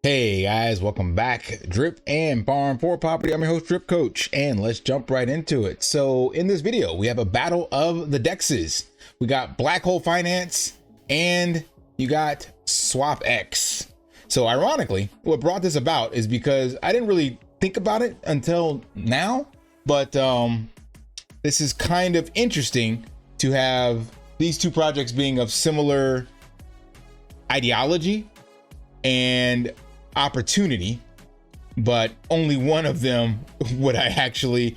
Hey guys, welcome back. Drip and Farm for Property. I'm your host, Drip Coach, and let's jump right into it. So in this video, we have a battle of the dexes. We got Black Hole Finance and you got Swapx. So ironically, what brought this about is because I didn't really think about it until now, but this is kind of interesting to have these two projects being of similar ideology and opportunity, but only one of them would I actually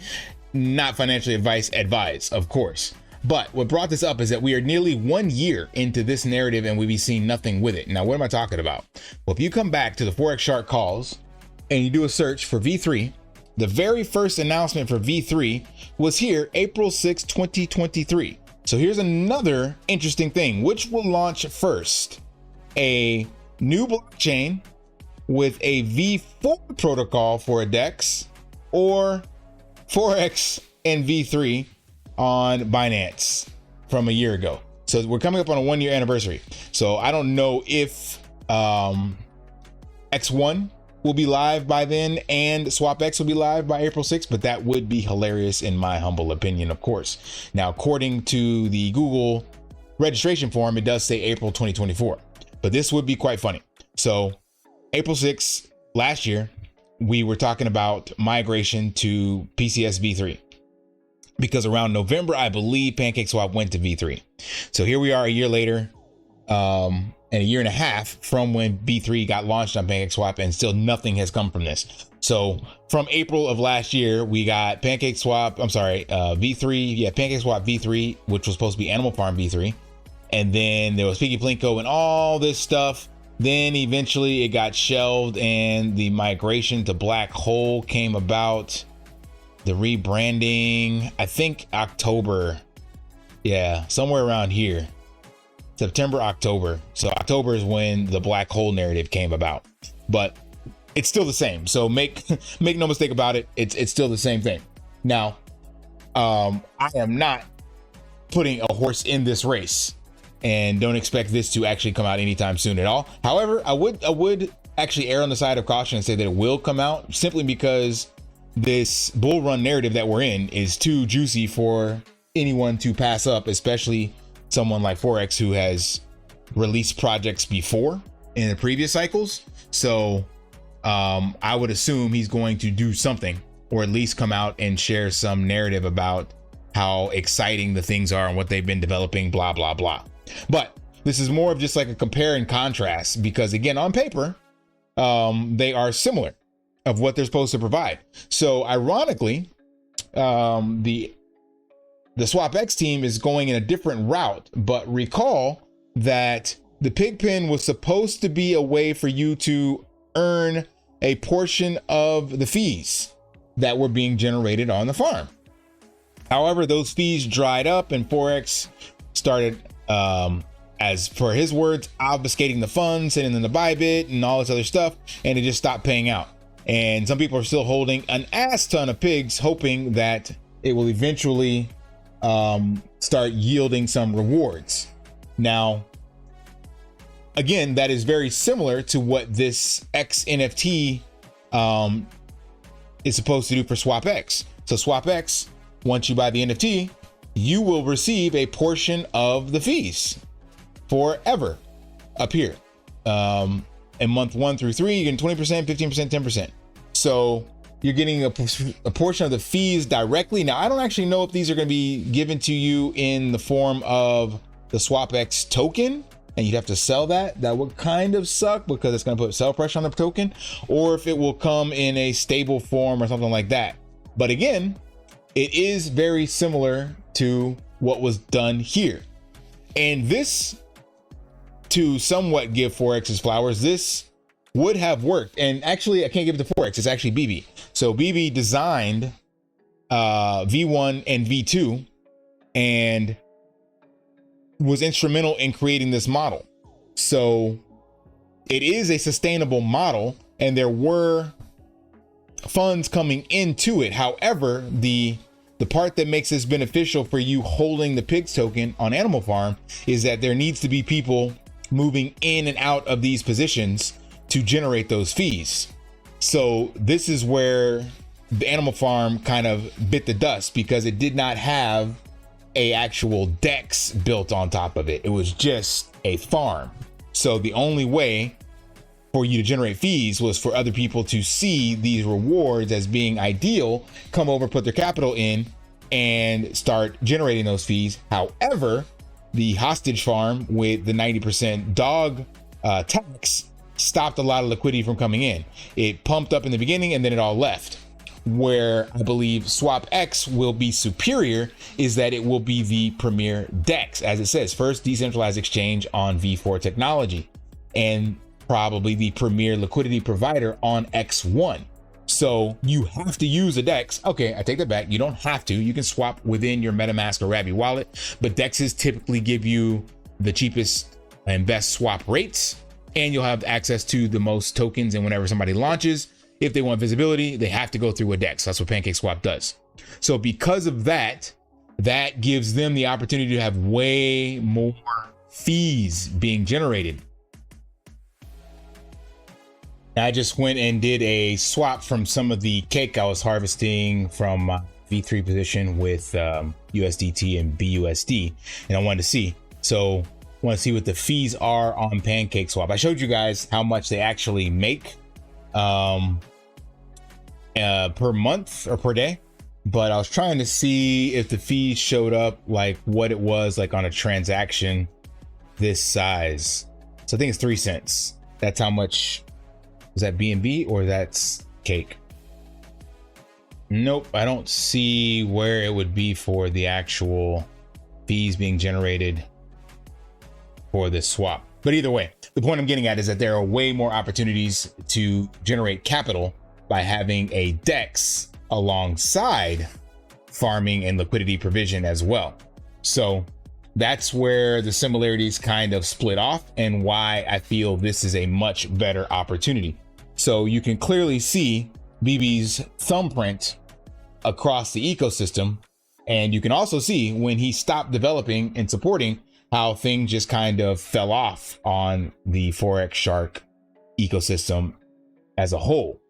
not financially advise, of course. But what brought this up is that we are nearly 1 year into this narrative and we've seen nothing with it. Now, what am I talking about? Well, if you come back to the Forex Shark calls and you do a search for V3, the very first announcement for V3 was here April 6, 2023. So here's another interesting thing. Which will launch first? A new blockchain with a V4 protocol for a DEX, or Forex and V3 on Binance from a year ago. So we're coming up on a 1 year anniversary. So I don't know if X1 will be live by then and Swapx will be live by April 6th, but that would be hilarious in my humble opinion, of course. Now, according to the Google registration form, it does say April 2024, but this would be quite funny. So April 6th last year, we were talking about migration to PCS V3 because around November, I believe PancakeSwap went to V3. So here we are a year later, and a year and a half from when V3 got launched on PancakeSwap, and still nothing has come from this. So from April of last year, we got PancakeSwap, V3, PancakeSwap V3, which was supposed to be Animal Farm V3. And then there was Piggy Plinko and all this stuff. Then eventually it got shelved and the migration to Black Hole came about. The rebranding, I think October. Yeah, somewhere around here. September, October. So October is when the Black Hole narrative came about. But it's still the same. So make no mistake about it. It's still the same thing. Now, I am not putting a horse in this race, and don't expect this to actually come out anytime soon at all. However, I would actually err on the side of caution and say that it will come out, simply because this bull run narrative that we're in is too juicy for anyone to pass up, especially someone like Forex who has released projects before in the previous cycles. So I would assume he's going to do something, or at least come out and share some narrative about how exciting the things are and what they've been developing, blah, blah, blah. But this is more of just like a compare and contrast, because again, on paper, they are similar of what they're supposed to provide. So ironically, the Swapx team is going in a different route, but recall that the pig pen was supposed to be a way for you to earn a portion of the fees that were being generated on the farm. However, those fees dried up and Forex started, as for his words, obfuscating the funds, sending them to Bybit and all this other stuff, and it just stopped paying out. And some people are still holding an ass ton of pigs, hoping that it will eventually start yielding some rewards. Now, again, that is very similar to what this X NFT is supposed to do for Swapx. So Swapx, once you buy the NFT, you will receive a portion of the fees forever up here. In month 1 through 3, you're getting 20%, 15%, 10%. So you're getting a portion of the fees directly. Now, I don't actually know if these are going to be given to you in the form of the Swapx token, and you'd have to sell that. That would kind of suck, because it's going to put sell pressure on the token, or if it will come in a stable form or something like that. But again, it is very similar to what was done here. And this, to somewhat give Forex his flowers, this would have worked. And actually, I can't give it to Forex. It's actually BB. So BB designed V1 and V2 and was instrumental in creating this model. So it is a sustainable model, and there were funds coming into it. However, the part that makes this beneficial for you holding the pigs token on Animal Farm is that there needs to be people moving in and out of these positions to generate those fees. So this is where the Animal Farm kind of bit the dust, because it did not have a actual DEX built on top of it. It was just a farm. So the only way for you to generate fees was for other people to see these rewards as being ideal, come over, put their capital in, and start generating those fees. However, the hostage farm with the 90% dog tax stopped a lot of liquidity from coming in. It pumped up in the beginning and then it all left. Where I believe Swapx will be superior is that it will be the premier DEX, as it says, first decentralized exchange on V4 technology, and probably the premier liquidity provider on X1. So you have to use a DEX. Okay, I take that back. You don't have to. You can swap within your MetaMask or Rabby wallet, but DEXs typically give you the cheapest and best swap rates, and you'll have access to the most tokens. And whenever somebody launches, if they want visibility, they have to go through a DEX. That's what PancakeSwap does. So because of that, that gives them the opportunity to have way more fees being generated. I just went and did a swap from some of the cake I was harvesting from my V3 position with USDT and BUSD, and I wanted to see. So I want to see what the fees are on PancakeSwap. I showed you guys how much they actually make per month or per day, but I was trying to see if the fees showed up like what it was like on a transaction this size. So I think it's 3 cents. That's how much. Was that BNB or that's cake? Nope, I don't see where it would be for the actual fees being generated for this swap. But either way, the point I'm getting at is that there are way more opportunities to generate capital by having a DEX alongside farming and liquidity provision as well. So that's where the similarities kind of split off, and why I feel this is a much better opportunity. So you can clearly see BB's thumbprint across the ecosystem, and you can also see when he stopped developing and supporting how things just kind of fell off on the Forex Shark ecosystem as a whole.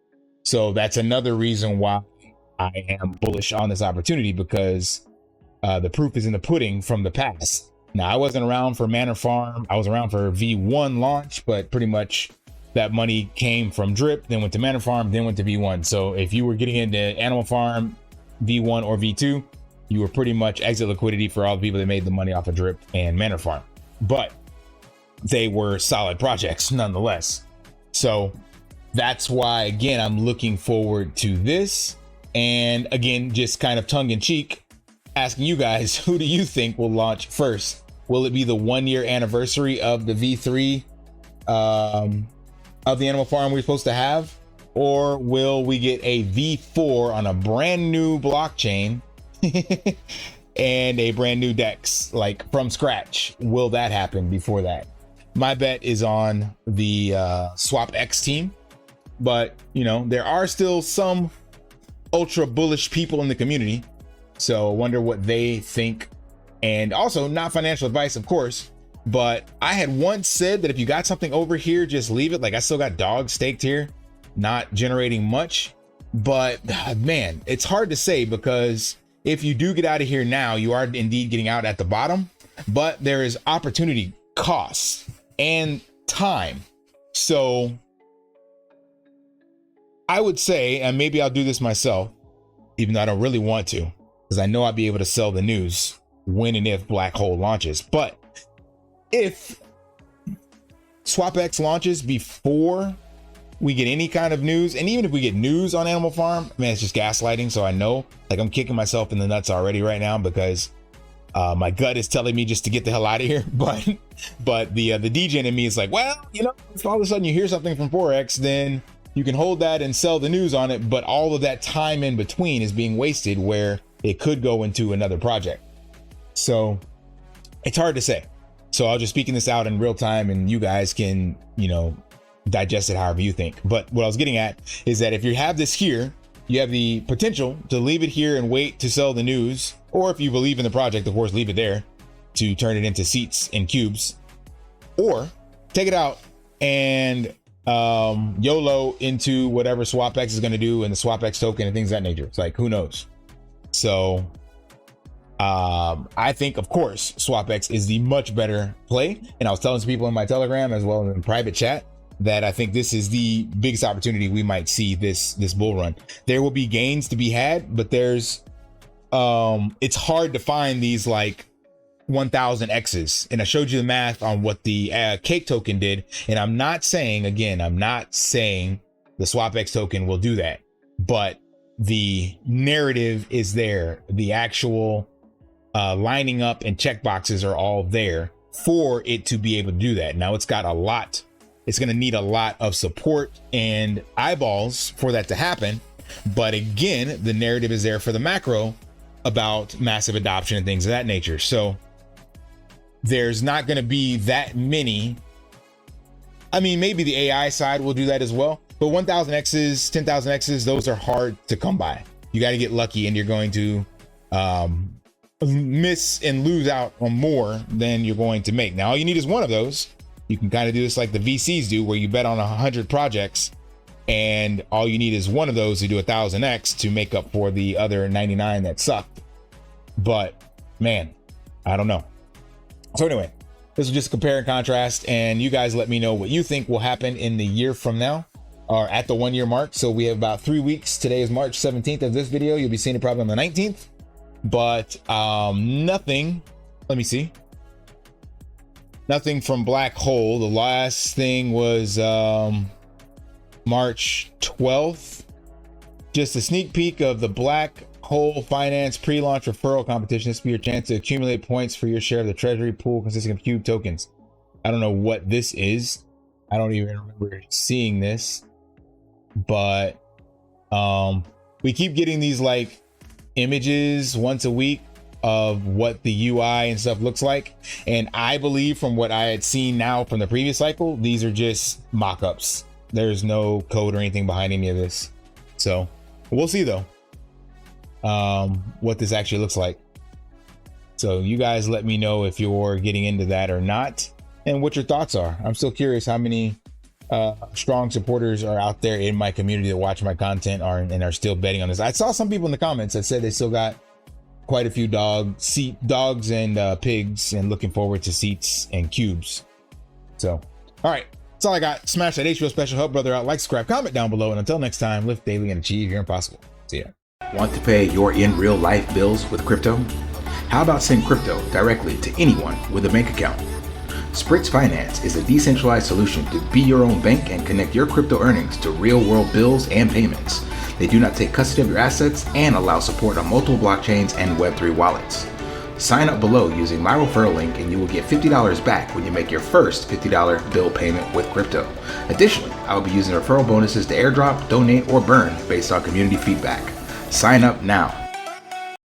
So that's another reason why I am bullish on this opportunity, because the proof is in the pudding from the past. Now, I wasn't around for Manor Farm. I was around for V1 launch, but pretty much that money came from Drip, then went to Manor Farm, then went to V1. So if you were getting into Animal Farm, V1 or V2, you were pretty much exit liquidity for all the people that made the money off of Drip and Manor Farm. But they were solid projects nonetheless. So that's why, again, I'm looking forward to this. And again, just kind of tongue in cheek, asking you guys, who do you think will launch first? Will it be the 1 year anniversary of the V3 of the Animal Farm we're supposed to have? Or will we get a V4 on a brand new blockchain and a brand new DEX, like from scratch? Will that happen before that? My bet is on the Swapx team, but you know, there are still some ultra bullish people in the community. So I wonder what they think. And also, not financial advice, of course, but I had once said that if you got something over here, just leave it. Like, I still got dogs staked here, not generating much. But man, it's hard to say, because if you do get out of here now, you are indeed getting out at the bottom, but there is opportunity costs and time. So I would say, and maybe I'll do this myself, even though I don't really want to, because I know I'll be able to sell the news when and if Black Hole launches. But if Swapx launches before we get any kind of news, and even if we get news on Animal Farm, man, it's just gaslighting. So I know, like, I'm kicking myself in the nuts already right now, because my gut is telling me just to get the hell out of here. But the DJ in me is like, well, you know, if all of a sudden you hear something from Forex, then you can hold that and sell the news on it. But all of that time in between is being wasted, where it could go into another project. So it's hard to say. So I'll just speaking this out in real time, and you guys can, you know, digest it however you think. But what I was getting at is that if you have this here, you have the potential to leave it here and wait to sell the news. Or if you believe in the project, of course, leave it there to turn it into seats and cubes, or take it out and YOLO into whatever Swapx is going to do and the Swapx token and things of that nature. It's like, who knows? So I think, of course, Swapx is the much better play. And I was telling some people in my Telegram as well as in private chat that I think this is the biggest opportunity we might see this bull run. There will be gains to be had, but there's it's hard to find these like 1000 X's. And I showed you the math on what the cake token did. And I'm not saying, again, I'm not saying the Swapx token will do that, but the narrative is there. The actual lining up and check boxes are all there for it to be able to do that. Now it's got a lot, it's going to need a lot of support and eyeballs for that to happen. But again, the narrative is there for the macro about massive adoption and things of that nature. So there's not going to be that many. I mean, maybe the AI side will do that as well, but 1000 X's, 10,000 X's, those are hard to come by. You got to get lucky and you're going to miss and lose out on more than you're going to make. Now, all you need is one of those. You can kind of do this like the VCs do, where you bet on 100 projects and all you need is one of those to do 1000X to make up for the other 99 that sucked. But man, I don't know. So anyway, this is just compare and contrast, and you guys let me know what you think will happen in the year from now, or at the 1 year mark. So we have about 3 weeks. Today is March 17th of this video. You'll be seeing it probably on the 19th, but nothing. Let me see. Nothing from Black Hole. The last thing was March 12th. Just a sneak peek of the Black Hole Finance pre-launch referral competition. This will be your chance to accumulate points for your share of the treasury pool consisting of Cube tokens. I don't know what this is. I don't even remember seeing this, but we keep getting these like images once a week of what the UI and stuff looks like. And I believe from what I had seen now from the previous cycle, these are just mock-ups. There's no code or anything behind any of this. So we'll see though what this actually looks like. So you guys let me know if you're getting into that or not and what your thoughts are. I'm still curious how many strong supporters are out there in my community that watch my content and are still betting on this. I saw some people in the comments that said they still got quite a few dogs and pigs and looking forward to seats and cubes. So all right, that's all I got. Smash that HBO special, help brother out, like, subscribe, comment down below, and until next time, live daily and achieve your impossible. See ya. Want to pay your in real life bills with crypto? How about send crypto directly to anyone with a bank account? Spritz Finance is a decentralized solution to be your own bank and connect your crypto earnings to real world bills and payments. They do not take custody of your assets and allow support on multiple blockchains and Web3 wallets. Sign up below using my referral link and you will get $50 back when you make your first $50 bill payment with crypto. Additionally, I will be using referral bonuses to airdrop, donate, or burn based on community feedback. Sign up now.